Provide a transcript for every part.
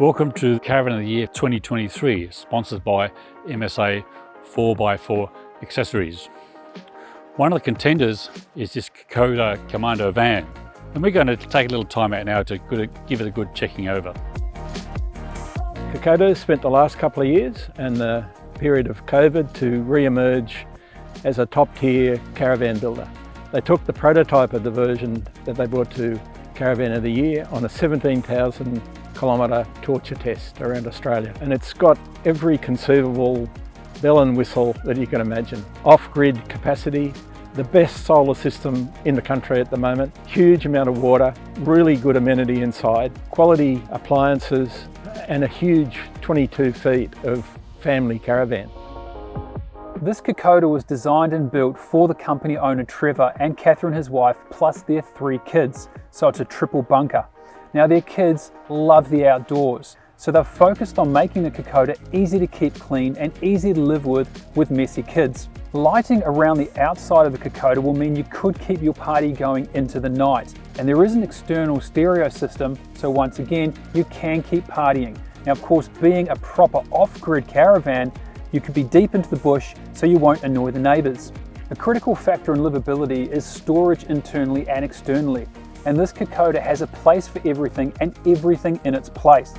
Welcome to Caravan of the Year 2023, sponsored by MSA 4x4 Accessories. One of the contenders is this Kokoda Commando van, and we're going to take a little time out now to give it a good checking over. Kokoda spent the last couple of years and the period of COVID to re-emerge as a top-tier caravan builder. They took the prototype of the version that they brought to Caravan of the Year on a 17,000 kilometre torture test around Australia, and it's got every conceivable bell and whistle that you can imagine. Off-grid capacity, the best solar system in the country at the moment, huge amount of water, really good amenity inside, quality appliances, and a huge 22 feet of family caravan. This Kokoda was designed and built for the company owner Trevor and Catherine, his wife, plus their 3 kids, so it's a triple bunker. Now their kids love the outdoors, so they've focused on making the Kokoda easy to keep clean and easy to live with messy kids. Lighting around the outside of the Kokoda will mean you could keep your party going into the night. And there is an external stereo system, so once again, you can keep partying. Now of course, being a proper off-grid caravan, you could be deep into the bush so you won't annoy the neighbours. A critical factor in livability is storage internally and externally. And this Kokoda has a place for everything and everything in its place.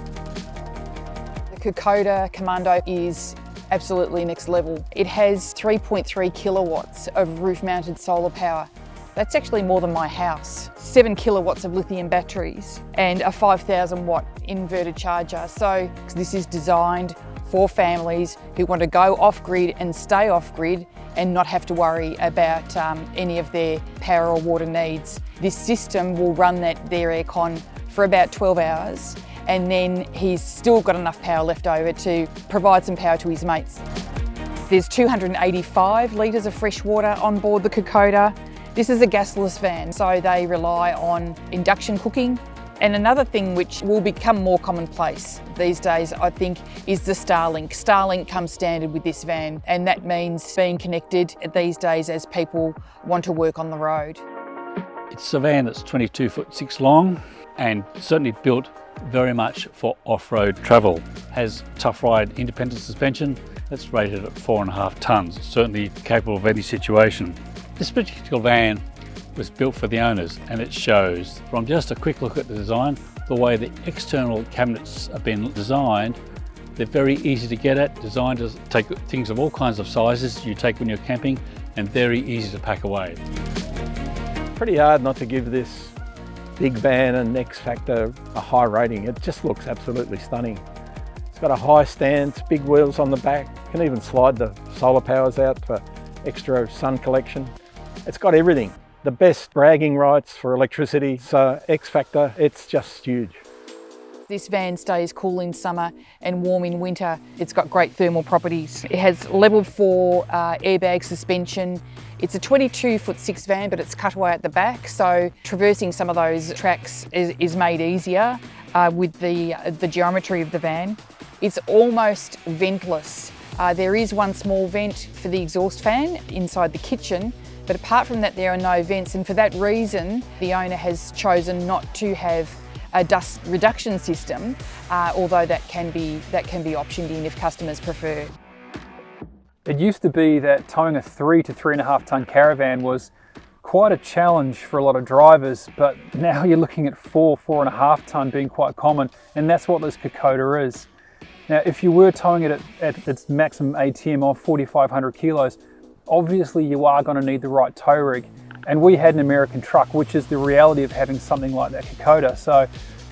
The Kokoda Commando is absolutely next level. It has 3.3 kilowatts of roof-mounted solar power. That's actually more than my house. 7 kilowatts of lithium batteries and a 5,000 watt inverter charger. So this is designed for families who want to go off-grid and stay off-grid and not have to worry about any of their power or water needs. This system will run their aircon for about 12 hours, and then he's still got enough power left over to provide some power to his mates. There's 285 litres of fresh water on board the Kokoda. This is a gasless van, so they rely on induction cooking. And another thing which will become more commonplace these days, I think, is the Starlink. Starlink comes standard with this van, and that means being connected these days as people want to work on the road. It's a van that's 22'6" long and certainly built very much for off-road travel. Has tough ride independent suspension that's rated at 4.5 tonnes, certainly capable of any situation. This particular van was built for the owners, and it shows from just a quick look at the design, the way the external cabinets have been designed. They're very easy to get at, designed to take things of all kinds of sizes you take when you're camping, and very easy to pack away. Pretty hard not to give this big van and X Factor a high rating. It just looks absolutely stunning. It's got a high stance, big wheels on the back, can even slide the solar powers out for extra sun collection. It's got everything. The best bragging rights for electricity, so X Factor, it's just huge. This van stays cool in summer and warm in winter. It's got great thermal properties. It has level 4 airbag suspension. It's a 22'6" van, but it's cut away at the back, so traversing some of those tracks is made easier with the geometry of the van. It's almost ventless. There is one small vent for the exhaust fan inside the kitchen, but apart from that there are no vents, and for that reason the owner has chosen not to have a dust reduction system, although that can be optioned in if customers prefer. It used to be that towing a 3 to 3.5 tonne caravan was quite a challenge for a lot of drivers, but now you're looking at 4.5 tonne being quite common, and that's what this Kokoda is. Now if you were towing it at its maximum ATM of 4,500 kilos, obviously you are going to need the right tow rig, and we had an American truck, which is the reality of having something like that Kokoda. So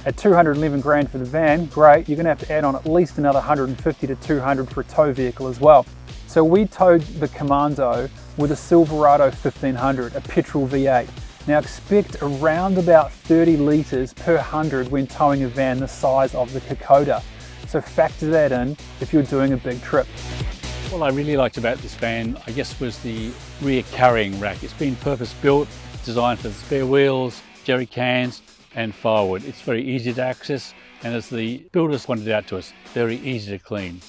at 211 grand for the van, great, you're going to have to add on at least another 150 to 200 for a tow vehicle as well. So we towed the Commando with a Silverado 1500, a petrol V8. Now expect around about 30 litres per 100 when towing a van the size of the Kokoda. So factor that in if you're doing a big trip. What I really liked about this van, I guess, was the rear carrying rack. It's been purpose-built, designed for the spare wheels, jerry cans and firewood. It's very easy to access, and as the builders pointed out to us, very easy to clean.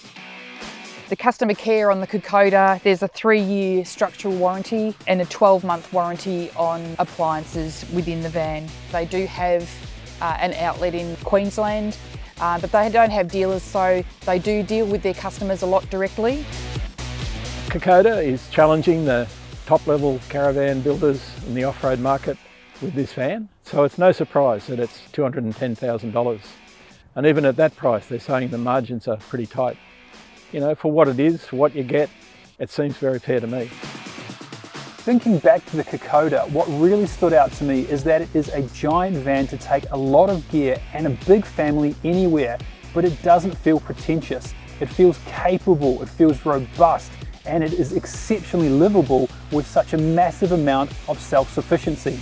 The customer care on the Kokoda, there's a 3-year structural warranty and a 12-month warranty on appliances within the van. They do have an outlet in Queensland but they don't have dealers, so they do deal with their customers a lot directly. Kokoda is challenging the top-level caravan builders in the off-road market with this van, so it's no surprise that it's $210,000. And even at that price, they're saying the margins are pretty tight. You know, for what it is, for what you get, it seems very fair to me. Thinking back to the Kokoda, what really stood out to me is that it is a giant van to take a lot of gear and a big family anywhere, but it doesn't feel pretentious. It feels capable, it feels robust, and it is exceptionally livable with such a massive amount of self-sufficiency.